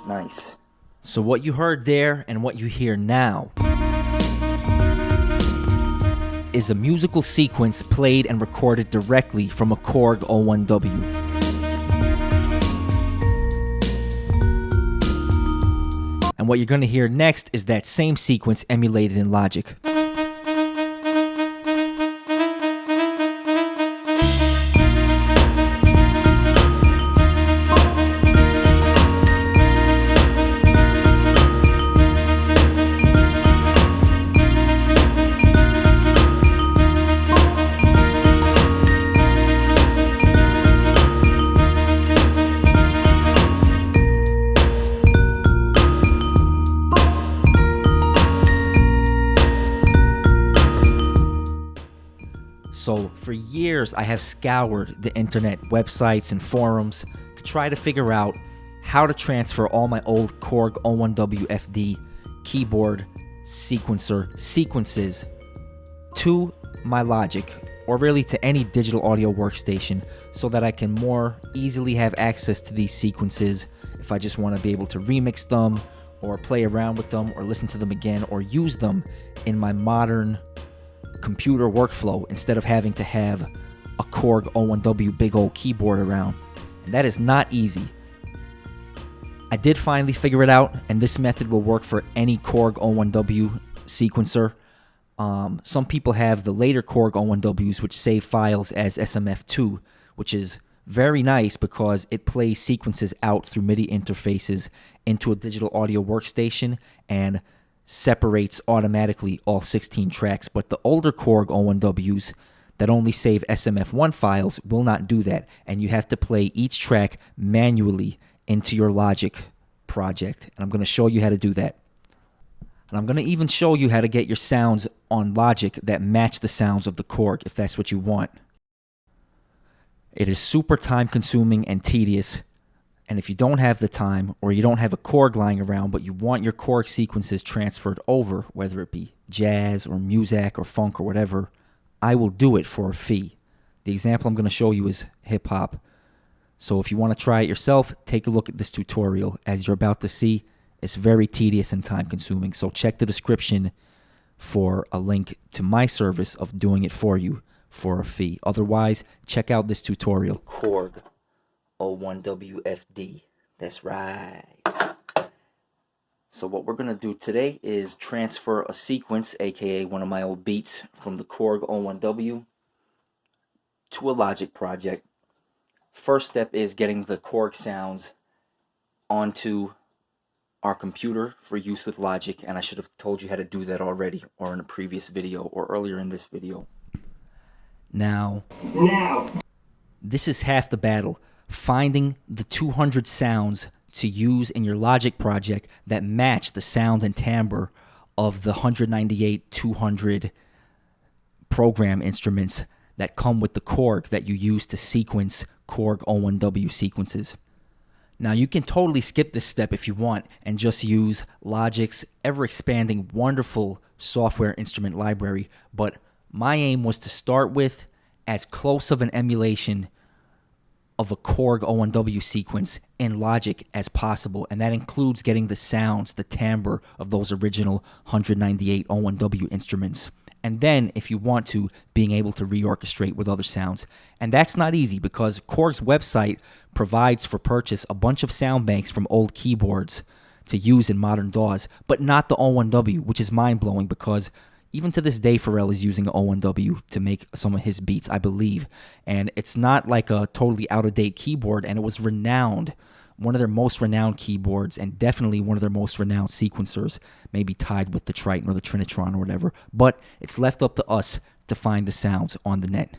Nice. So what you heard there and what you hear now is a musical sequence played and recorded directly from a Korg O1w. And what you're going to hear next is that same sequence emulated in Logic. So for years, I have scoured the internet websites and forums to try to figure out how to transfer all my old Korg O1WFD keyboard sequencer sequences to my Logic, or really to any digital audio workstation, so that I can more easily have access to these sequences if I just want to be able to remix them, or play around with them, or listen to them again, or use them in my modern computer workflow instead of having to have a Korg O1w big old keyboard around. And that is not easy. I did finally figure it out, and this method will work for any Korg O1w sequencer. Some people have the later Korg O1ws which save files as SMF2, which is very nice because it plays sequences out through MIDI interfaces into a digital audio workstation and separates automatically all 16 tracks. But the older Korg O1ws that only save SMF1 files will not do that, and you have to play each track manually into your Logic project. And I'm going to show you how to do that. And I'm going to even show you how to get your sounds on Logic that match the sounds of the Korg, if that's what you want. It is super time consuming and tedious. And if you don't have the time, or you don't have a Korg lying around, but you want your Korg sequences transferred over, whether it be jazz or Muzak or funk or whatever, I will do it for a fee. The example I'm going to show you is hip hop. So if you want to try it yourself, take a look at this tutorial. As you're about to see, it's very tedious and time consuming. So check the description for a link to my service of doing it for you for a fee. Otherwise, check out this tutorial. Korg O1WFD. That's right. So what we're going to do today is transfer a sequence, aka one of my old beats, from the Korg O1w to a Logic project. First step is getting the Korg Sounds onto our computer for use with Logic, and I should have told you how to do that already, or in a previous video, or earlier in this video. Now, this is half the battle. Finding the 200 sounds to use in your Logic project that match the sound and timbre of the 198 200 program instruments that come with the Korg that you use to sequence Korg O1w sequences. Now you can totally skip this step if you want and just use Logic's ever-expanding wonderful software instrument library, but my aim was to start with as close of an emulation of a Korg O1w sequence in Logic as possible, and that includes getting the sounds, the timbre of those original 198 O1w instruments. And then, if you want to, being able to reorchestrate with other sounds. And that's not easy because Korg's website provides for purchase a bunch of sound banks from old keyboards to use in modern DAWs, but not the O1w, which is mind-blowing because even to this day, Pharrell is using an O1w to make some of his beats, I believe. And it's not like a totally out-of-date keyboard, and it was renowned, one of their most renowned keyboards, and definitely one of their most renowned sequencers, maybe tied with the Triton or the Trinitron or whatever. But it's left up to us to find the sounds on the net.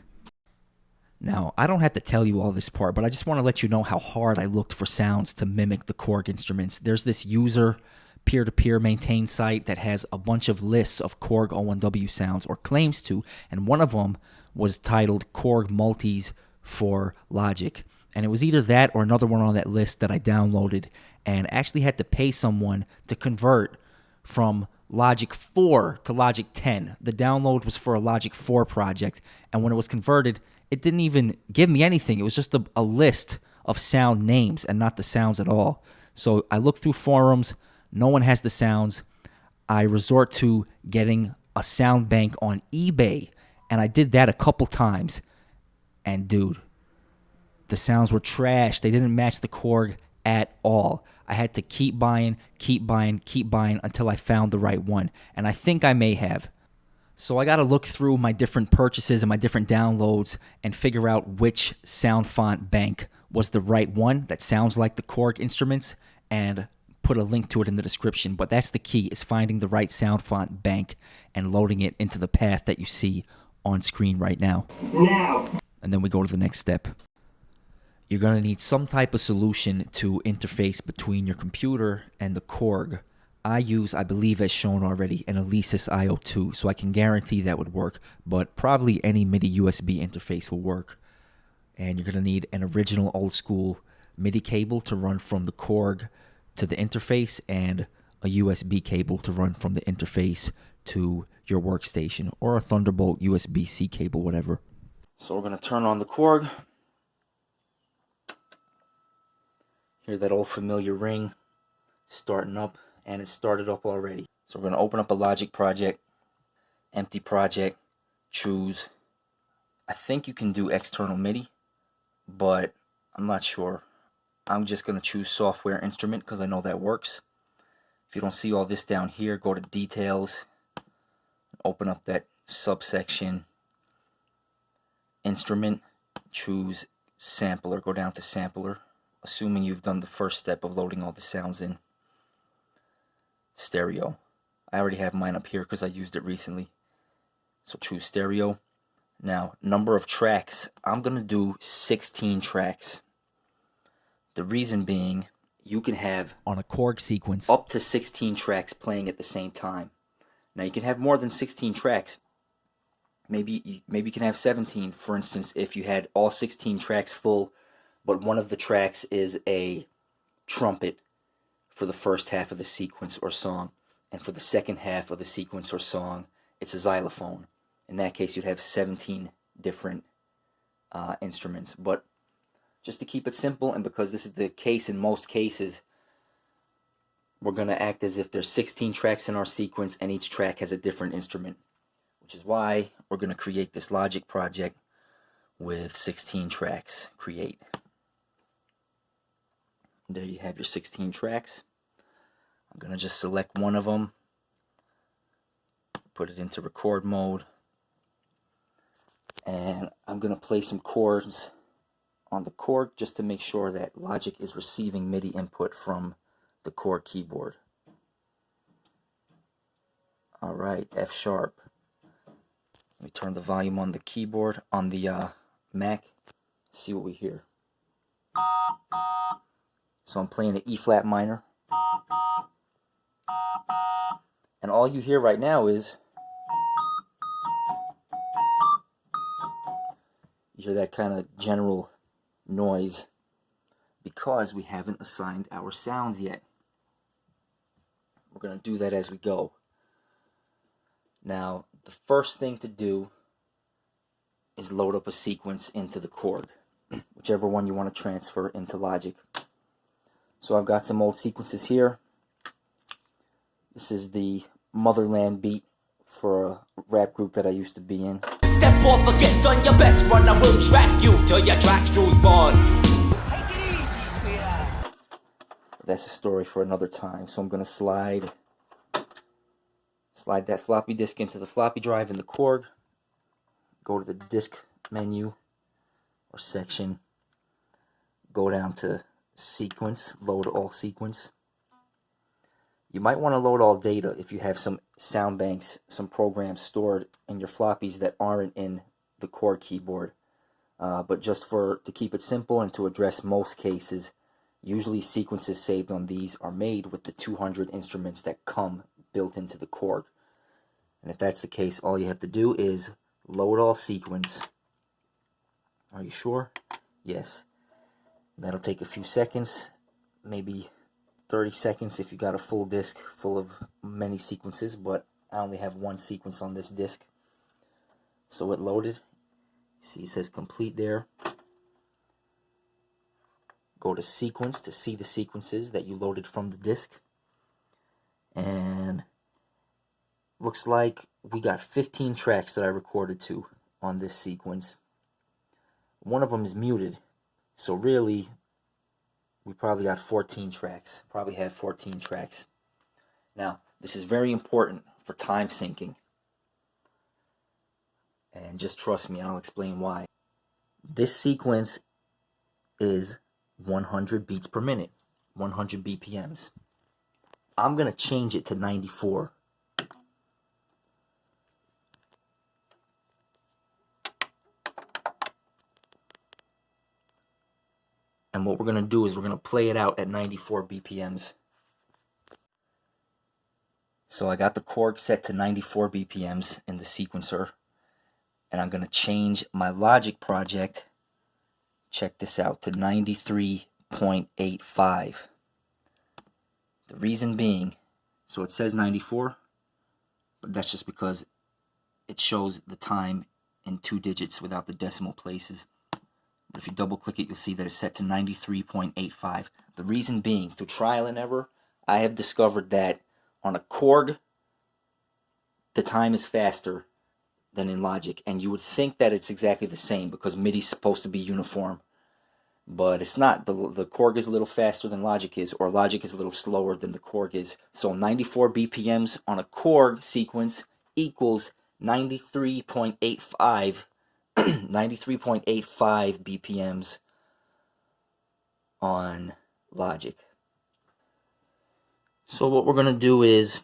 Now, I don't have to tell you all this part, but I just want to let you know how hard I looked for sounds to mimic the Korg instruments. There's this user peer-to-peer maintained site that has a bunch of lists of Korg O1w sounds, or claims to, and one of them was titled Korg Multis for Logic. And it was either that or another one on that list that I downloaded and actually had to pay someone to convert from Logic 4 to Logic 10. The download was for a Logic 4 project, and when it was converted, it didn't even give me anything. It was just a list of sound names and not the sounds at all. So I looked through forums. No one has the sounds. I resort to getting a sound bank on eBay, and I did that a couple times. And dude, the sounds were trash. They didn't match the Korg at all. I had to keep buying until I found the right one. And I think I may have. So I got to look through my different purchases and my different downloads and figure out which SoundFont bank was the right one that sounds like the Korg instruments, and put a link to it in the description. But that's the key, is finding the right SoundFont bank and loading it into the path that you see on screen right now. And then we go to the next step. You're going to need some type of solution to interface between your computer and the Korg. I use, I believe as shown already, an Alesis IO2, so I can guarantee that would work, but probably any MIDI USB interface will work. And you're going to need an original old school MIDI cable to run from the Korg to the interface, and a USB cable to run from the interface to your workstation, or a Thunderbolt USB-C cable, whatever. So we're going to turn on the Korg. Hear that old familiar ring starting up, and it started up already. So we're going to open up a Logic project, empty project, choose. I think you can do external MIDI, but I'm not sure. I'm just going to choose software instrument because I know that works. If you don't see all this down here, go to details, open up that subsection, instrument, choose sampler, go down to sampler, assuming you've done the first step of loading all the sounds in. Stereo. I already have mine up here because I used it recently. So choose stereo. Now, number of tracks. I'm going to do 16 tracks. The reason being, you can have, on a Korg sequence, up to 16 tracks playing at the same time. Now, you can have more than 16 tracks. Maybe you can have 17, for instance, if you had all 16 tracks full, but one of the tracks is a trumpet for the first half of the sequence or song, and for the second half of the sequence or song, it's a xylophone. In that case, you'd have 17 different instruments. But just to keep it simple, and because this is the case in most cases, we're going to act as if there's 16 tracks in our sequence, and each track has a different instrument, which is why we're going to create this Logic project with 16 tracks. Create. There you have your 16 tracks. I'm going to just select one of them, put it into record mode, and I'm going to play some chords on the Korg just to make sure that Logic is receiving MIDI input from the Korg keyboard. Alright, F sharp. Let me turn the volume on the keyboard, on the Mac, see what we hear. So I'm playing an E flat minor, and all you hear right now is, you hear that kind of general noise because we haven't assigned our sounds yet. We're going to do that as we go. Now, the first thing to do is load up a sequence into the Korg, whichever one you want to transfer into Logic. So I've got some old sequences here. This is the Motherland beat for a rap group that I used to be in. Step off or get on your best run, I will track you till your track shoes born. Take it easy, sweetheart. That's a story for another time. So I'm going to slide that floppy disk into the floppy drive in the Korg. Go to the disk menu or section. Go down to sequence, load all sequence. You might want to load all data if you have some sound banks, some programs stored in your floppies that aren't in the Korg keyboard. But just to keep it simple and to address most cases, usually sequences saved on these are made with the 200 instruments that come built into the Korg. And if that's the case, all you have to do is load all sequence. Are you sure? Yes. That'll take a few seconds, maybe 30 seconds if you got a full disc full of many sequences, but I only have one sequence on this disc. So it loaded. See, it says complete there. Go to sequence to see the sequences that you loaded from the disc. And looks like we got 15 tracks that I recorded to on this sequence. One of them is muted, so really we probably got 14 tracks. Probably have 14 tracks. Now, this is very important for time syncing. And just trust me, I'll explain why. This sequence is 100 beats per minute, 100 BPMs. I'm going to change it to 94. And what we're going to do is we're going to play it out at 94 BPMs. So I got the Korg set to 94 BPMs in the sequencer. And I'm going to change my Logic project, check this out, to 93.85. The reason being, so it says 94, but that's just because it shows the time in 2 digits without the decimal places. But if you double click it, you'll see that it's set to 93.85. The reason being, through trial and error, I have discovered that on a Korg, the time is faster than in Logic. And you would think that it's exactly the same because MIDI is supposed to be uniform. But it's not. The Korg is a little faster than Logic is, or Logic is a little slower than the Korg is. So 94 BPMs on a Korg sequence equals 93.85 93.85 BPMs on Logic. So what we're going to do is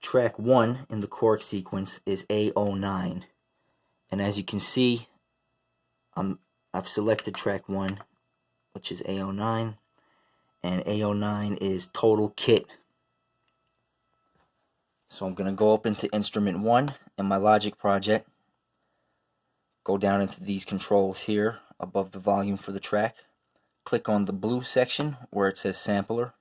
track 1 in the Korg sequence is A09. And as you can see, I've selected track 1, which is A09, and A09 is total kit. So I'm going to go up into instrument 1 in my Logic project, go down into these controls here above the volume for the track, click on the blue section where it says sampler,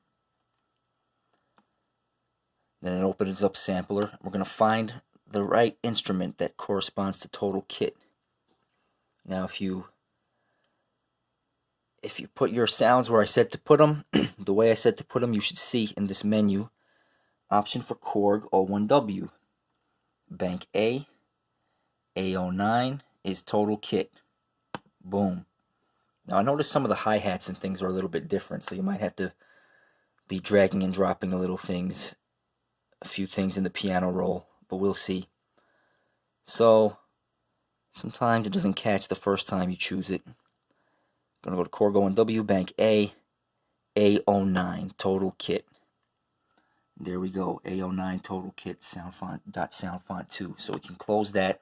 then it opens up sampler. We're going to find the right instrument that corresponds to total kit. Now if you put your sounds where I said to put them, the way I said to put them, you should see in this menu, option for Korg O1w. Bank A, A09 is total kit. Boom. Now I noticed some of the hi-hats and things are a little bit different, so you might have to be dragging and dropping a few things in the piano roll, but we'll see. So sometimes it doesn't catch the first time you choose it. Gonna go to Korg O1w, Bank A, A09 total kit. There we go, A09 total kit, SoundFont, .SoundFont2. So we can close that.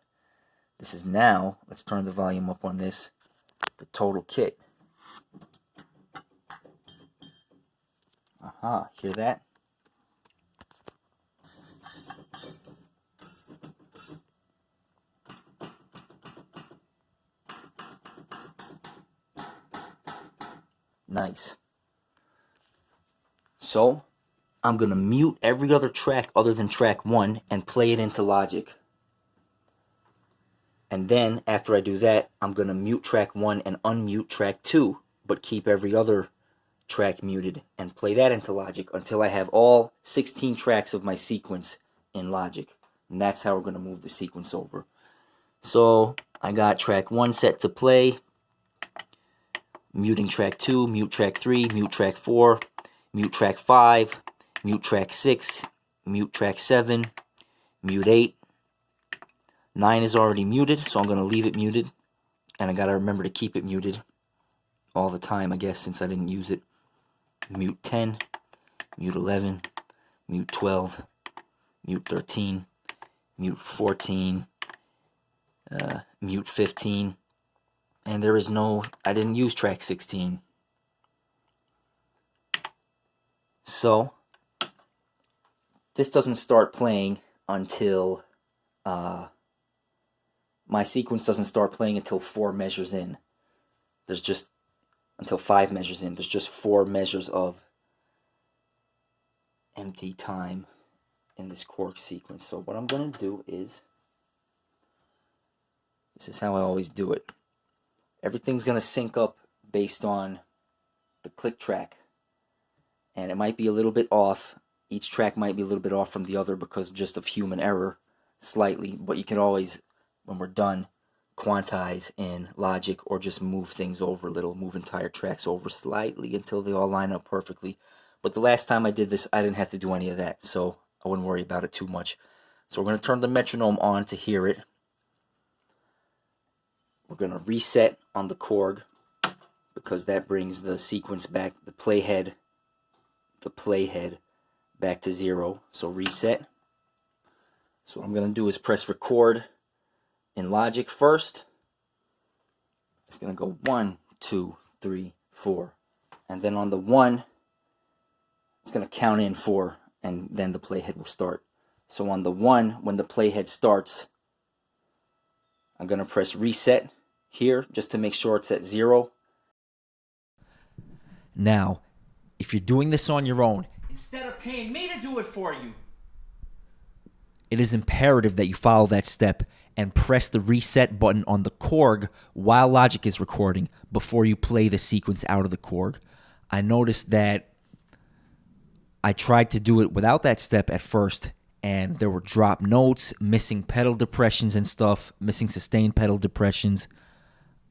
This is now, let's turn the volume up on this, the total kit. Aha, hear that? Nice. So I'm going to mute every other track other than track 1 and play it into Logic. And then, after I do that, I'm going to mute track 1 and unmute track 2, but keep every other track muted and play that into Logic until I have all 16 tracks of my sequence in Logic. And that's how we're going to move the sequence over. So, I got track 1 set to play, muting track 2, mute track 3, mute track 4, mute track 5, mute track 6, mute track 7, mute 8. 9 is already muted, so I'm going to leave it muted. And I got to remember to keep it muted all the time, I guess, since I didn't use it. Mute 10, mute 11, mute 12, mute 13, mute 14, mute 15. And there is no, I didn't use track 16. So this doesn't start playing until, my sequence doesn't start playing until 4 measures in. There's just until 5 measures in. There's just 4 measures of empty time in this Korg sequence. So what I'm going to do is, this is how I always do it. Everything's going to sync up based on the click track. And it might be a little bit off. Each track might be a little bit off from the other because just of human error, slightly. But you can always, when we're done, quantize in Logic or just move things over a little, move entire tracks over slightly until they all line up perfectly. But the last time I did this, I didn't have to do any of that, so I wouldn't worry about it too much. So we're going to turn the metronome on to hear it. We're going to reset on the Korg because that brings the sequence back, the playhead back to 0. So reset. So what I'm going to do is press record in Logic first. It's going to go 1, 2, 3, 4. And then on the 1, it's going to count in 4, and then the playhead will start. So on the 1, when the playhead starts, I'm going to press reset here just to make sure it's at 0. Now, if you're doing this on your own, Instead of paying me to do it for you. it is imperative that you follow that step and press the reset button on the Korg while Logic is recording before you play the sequence out of the Korg. I noticed that I tried to do it without that step at first, and there were drop notes, missing pedal depressions and stuff, missing sustained pedal depressions.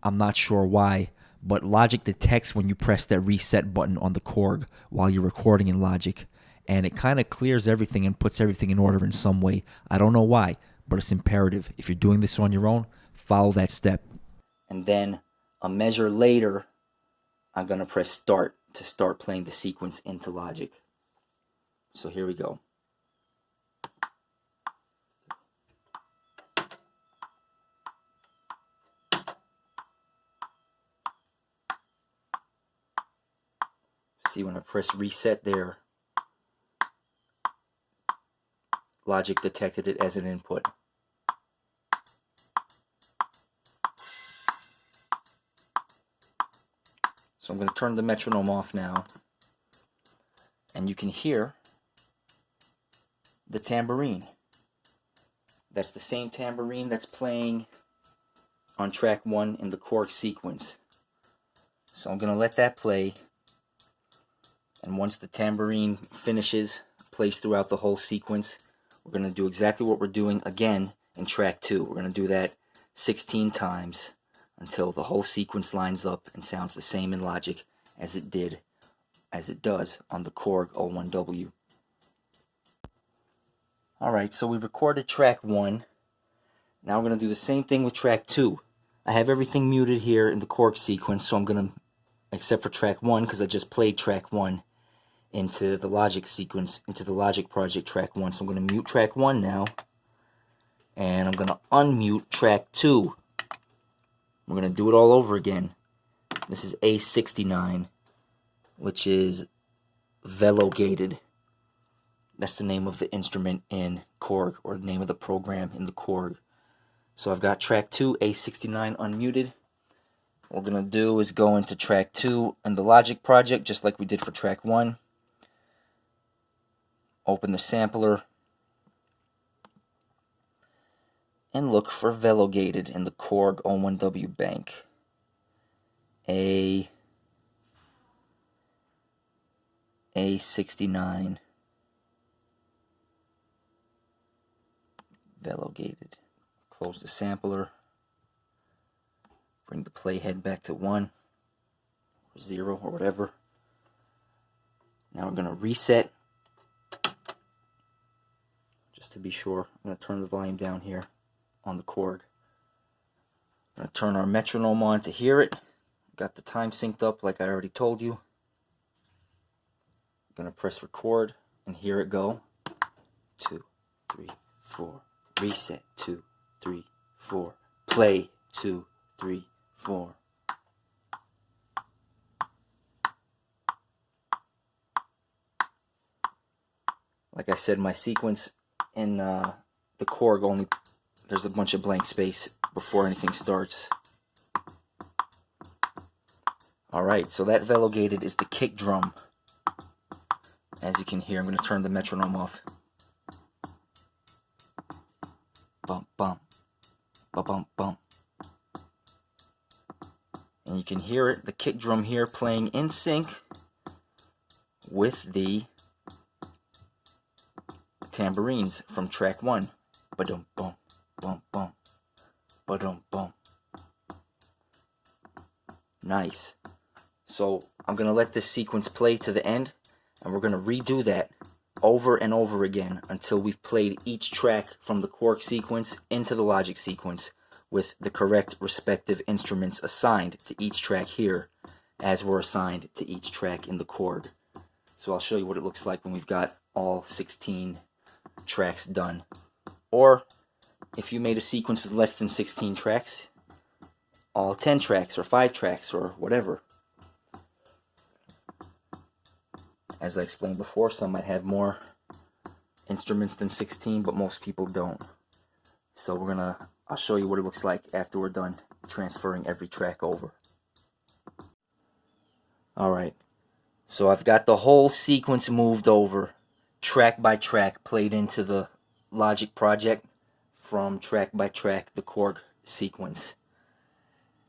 I'm not sure why, but Logic detects when you press that reset button on the Korg while you're recording in Logic, and it kind of clears everything and puts everything in order in some way. I don't know why, but it's imperative. If you're doing this on your own, follow that step. And then a measure later, I'm going to press start to start playing the sequence into Logic. So here we go. See, when I press reset there, Logic detected it as an input. So I'm going to turn the metronome off now, and you can hear the tambourine. That's the same tambourine that's playing on track 1 in the Korg sequence. So I'm going to let that play, and once the tambourine finishes, plays throughout the whole sequence, we're going to do exactly what we're doing again in track 2. We're going to do that 16 times until the whole sequence lines up and sounds the same in Logic as it does on the Korg O1w. Alright, so we recorded track 1. Now we're going to do the same thing with track 2. I have everything muted here in the Korg sequence, so I'm going to, except for track 1, because I just played track 1 into the Logic sequence, into the Logic project track 1. So I'm going to mute track 1 now, and I'm going to unmute track 2. We're going to do it all over again. This is A69, which is velo-gated. That's the name of the instrument in Korg, or the name of the program in the Korg. So I've got track 2, A69 unmuted. What we're going to do is go into track 2 in the Logic project, just like we did for track 1. Open the sampler and look for velo-gated in the Korg O1w bank. A69 velo-gated. Close the sampler. Bring the playhead back to 1 or 0 or whatever. Now we're going to reset. Just to be sure, I'm going to turn the volume down here on the Korg. I'm going to turn our metronome on to hear it. Got the time synced up like I already told you. I'm going to press record and hear it go. 2, 3, 4. Reset. 2, 3, 4. Play. 2, 3, 4. Like I said, my sequence in the Korg only, there's a bunch of blank space before anything starts. Alright, so that velogated is the kick drum. As you can hear, I'm going to turn the metronome off. Bump, bump, bump, bump, bump. And you can hear it, the kick drum here, playing in sync with the tambourines from track 1. Ba-dum, bum, bum, bum, ba-dum, bum. Nice. So I'm going to let this sequence play to the end, and we're going to redo that over and over again until we've played each track from the Korg sequence into the Logic sequence with the correct respective instruments assigned to each track here, as were assigned to each track in the Korg. So I'll show you what it looks like when we've got all 16 tracks done. Or if you made a sequence with less than 16 tracks, all 10 tracks or 5 tracks or whatever. As I explained before, some might have more instruments than 16, but most people don't. So I'll show you what it looks like after we're done transferring every track over. Alright, so I've got the whole sequence moved over, track by track, played into the Logic project from track by track, the Korg sequence.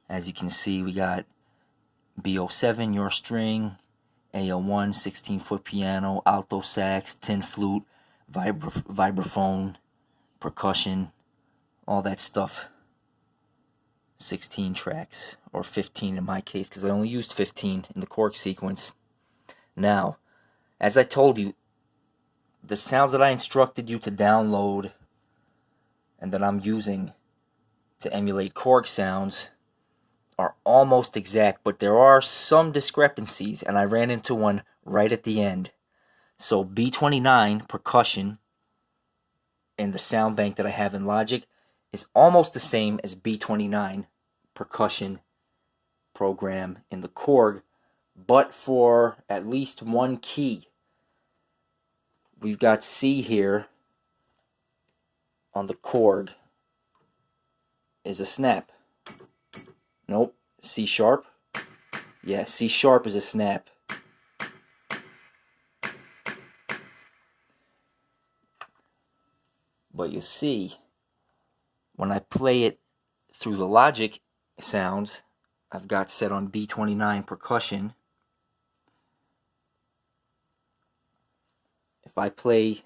As you can see, we got B07, your string, A01, 16-foot piano, alto sax, tin flute, vibraphone, percussion, all that stuff. 16 tracks, or 15 in my case, because I only used 15 in the Korg sequence. Now, as I told you, the sounds that I instructed you to download and that I'm using to emulate Korg Sounds are almost exact, but there are some discrepancies, and I ran into one right at the end. So B29 percussion in the sound bank that I have in Logic is almost the same as B29 percussion program in the Korg, but for at least one key. We've got C here on the Korg is a snap. Nope. C sharp. Yeah, C sharp is a snap. But you see, when I play it through the Logic Sounds, I've got set on B29 percussion. If I play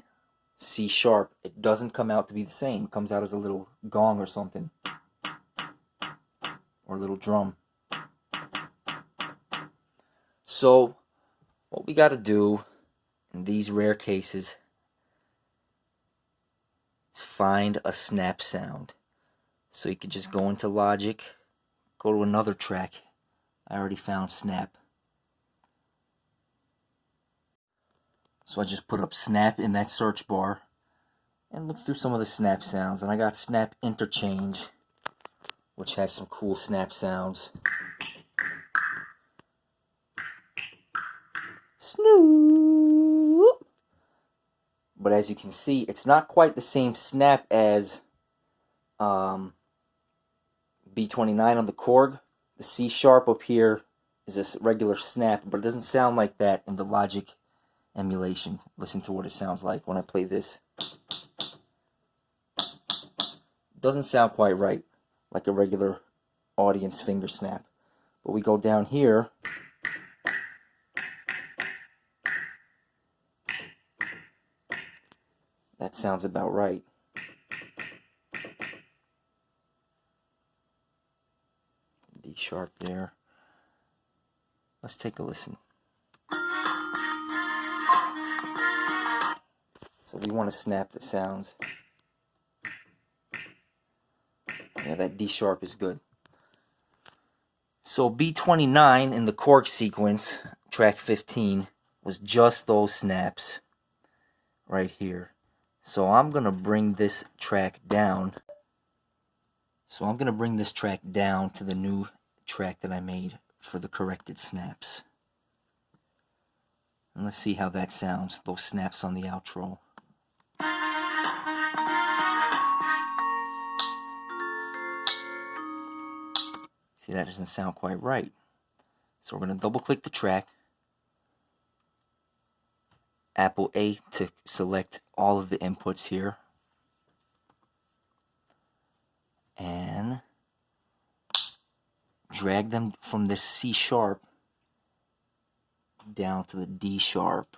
C sharp, it doesn't come out to be the same. It comes out as a little gong or something, or a little drum. So what we got to do in these rare cases is find a snap sound. So you could just go into Logic, go to another track. I already found snap. So I just put up snap in that search bar and look through some of the snap sounds. And I got snap interchange, which has some cool snap sounds. Snoop. But as you can see, it's not quite the same snap as B29 on the Korg. The C sharp up here is a regular snap, but it doesn't sound like that in the Logic emulation. Listen to what it sounds like when I play this. Doesn't sound quite right, like a regular audience finger snap. But we go down here. That sounds about right. D sharp there. Let's take a listen. So we want to snap the sounds. Yeah, that D sharp is good. So B29 in the Korg sequence, track 15, was just those snaps right here. So I'm going to bring this track down. So I'm going to bring this track down to the new track that I made for the corrected snaps. And let's see how that sounds, those snaps on the outro. See, that doesn't sound quite right. So we're going to double click the track, Apple A to select all of the inputs here, and drag them from this C sharp down to the D sharp.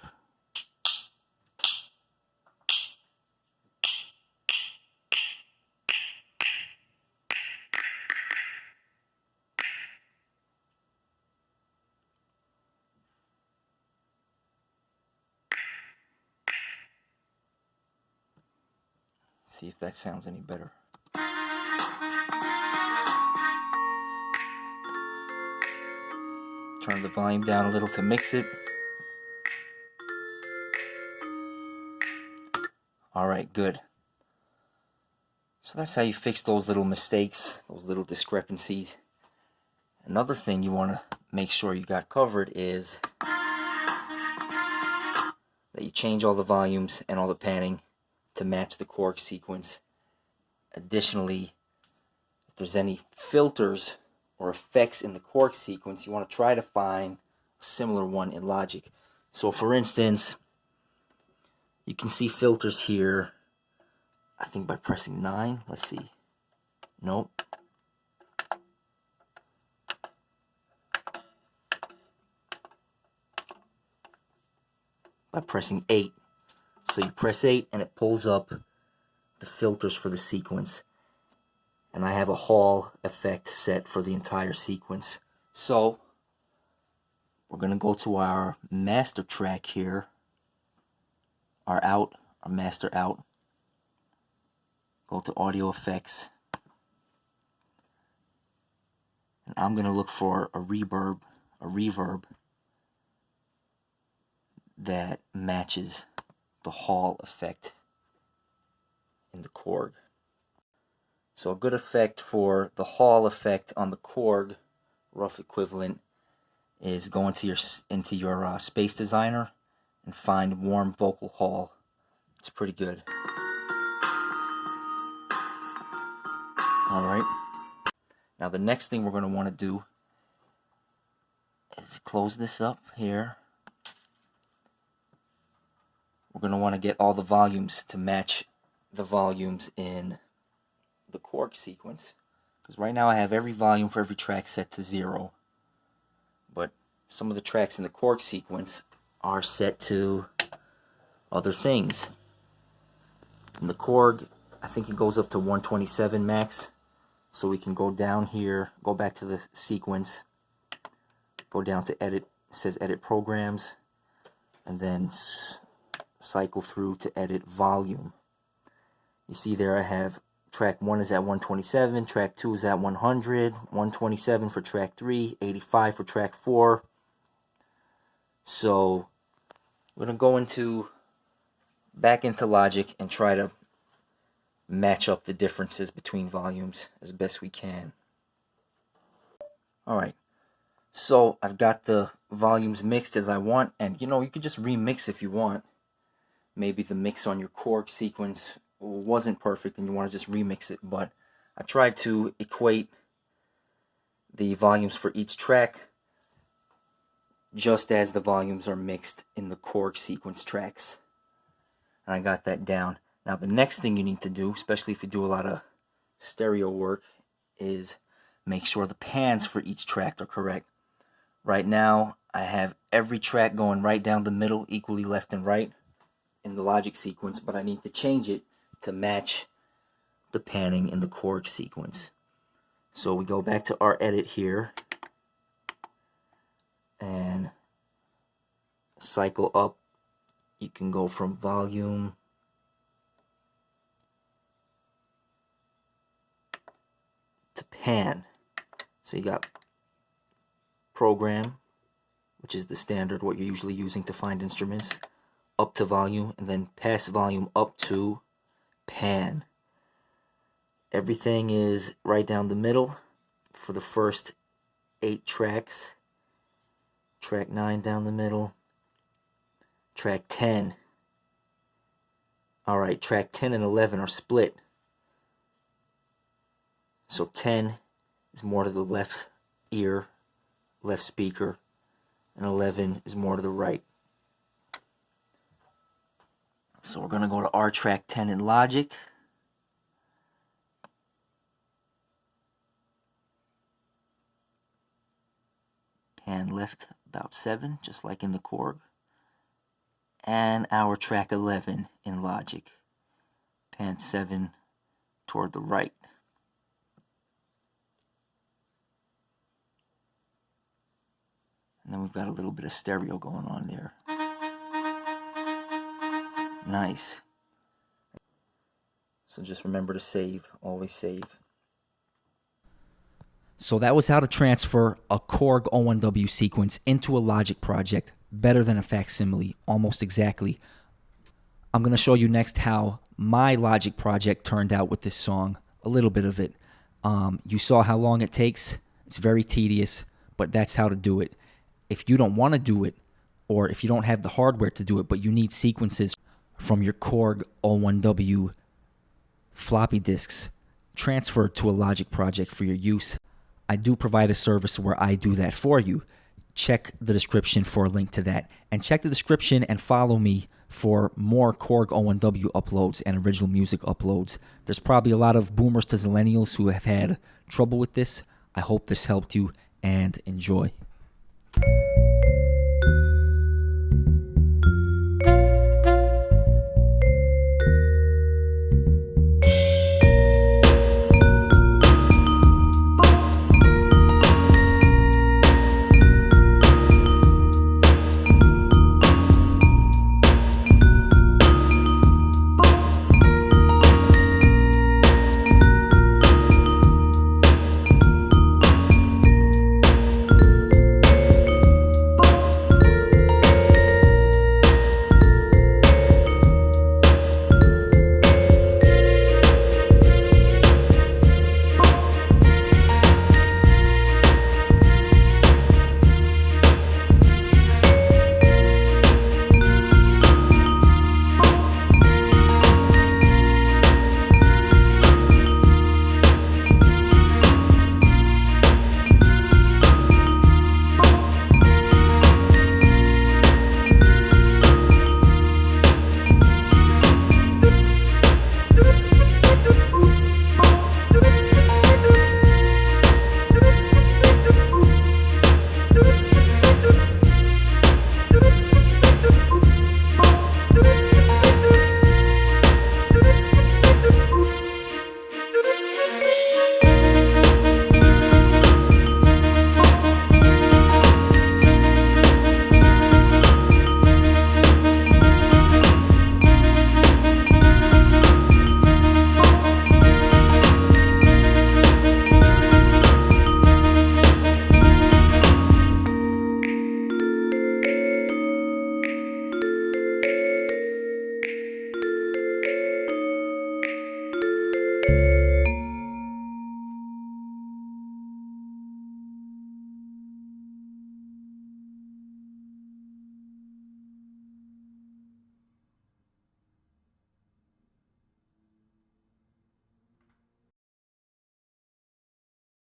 See if that sounds any better. Turn the volume down a little to mix it. Alright, good. So that's how you fix those little mistakes, those little discrepancies. Another thing you want to make sure you got covered is that you change all the volumes and all the panning to match the Korg sequence. Additionally, if there's any filters or effects in the Korg sequence, you want to try to find a similar one in Logic. So for instance, you can see filters here, I think by pressing 9. Let's see. Nope. By pressing 8. So you press 8 and it pulls up the filters for the sequence. And I have a Hall effect set for the entire sequence. So we're going to go to our master track here, our master out. Go to audio effects. And I'm going to look for a reverb that matches the Hall effect in the Korg. So a good effect for the Hall effect on the Korg, rough equivalent, is go into your Space Designer and find Warm Vocal Hall. It's pretty good. Alright. Now the next thing we're going to want to do is close this up here. We're going to want to get all the volumes to match the volumes in the Korg sequence. Because right now I have every volume for every track set to 0. But some of the tracks in the Korg sequence are set to other things. In the Korg, I think it goes up to 127 max. So we can go down here, go back to the sequence, go down to edit, it says edit programs, and then cycle through to edit volume. You see there I have track 1 is at 127, track 2 is at 100, 127 for track 3, 85 for track 4. So we're going to go back into Logic and try to match up the differences between volumes as best we can. Alright, so I've got the volumes mixed as I want, and you could just remix if you want. Maybe the mix on your Korg sequence wasn't perfect and you want to just remix it, but I tried to equate the volumes for each track just as the volumes are mixed in the Korg Sequence Tracks. And I got that down. Now the next thing you need to do, especially if you do a lot of stereo work, is make sure the pans for each track are correct. Right now I have every track going right down the middle, equally left and right in the Logic sequence, but I need to change it to match the panning in the Korg sequence. So we go back to our edit here and cycle up. You can go from volume to pan. So you got program, which is the standard, what you're usually using to find instruments, up to volume, and then pass volume up to pan. Everything is right down the middle for the first 8 tracks. Track 9 down the middle. Track 10. Alright, track 10 and 11 are split. So 10 is more to the left ear. left speaker, and 11 is more to the right. So we're going to go to R track 10 in Logic. Pan left about 7, just like in the Korg. And our track 11 in Logic. Pan 7 toward the right. And then we've got a little bit of stereo going on there. Nice. So just remember to save, always save. So that was how to transfer a Korg O1w sequence into a Logic project, better than a facsimile, almost exactly. I'm going to show you next how my Logic project turned out with this song, a little bit of it. You saw how long it takes. It's very tedious, but that's how to do it. If you don't want to do it, or if you don't have the hardware to do it, but you need sequences from your Korg O1w floppy disks transferred to a Logic project for your use, I do provide a service where I do that for you. Check the description for a link to that. And check the description and follow me for more Korg O1w uploads and original music uploads. There's probably a lot of boomers to zillennials who have had trouble with this. I hope this helped you, and enjoy.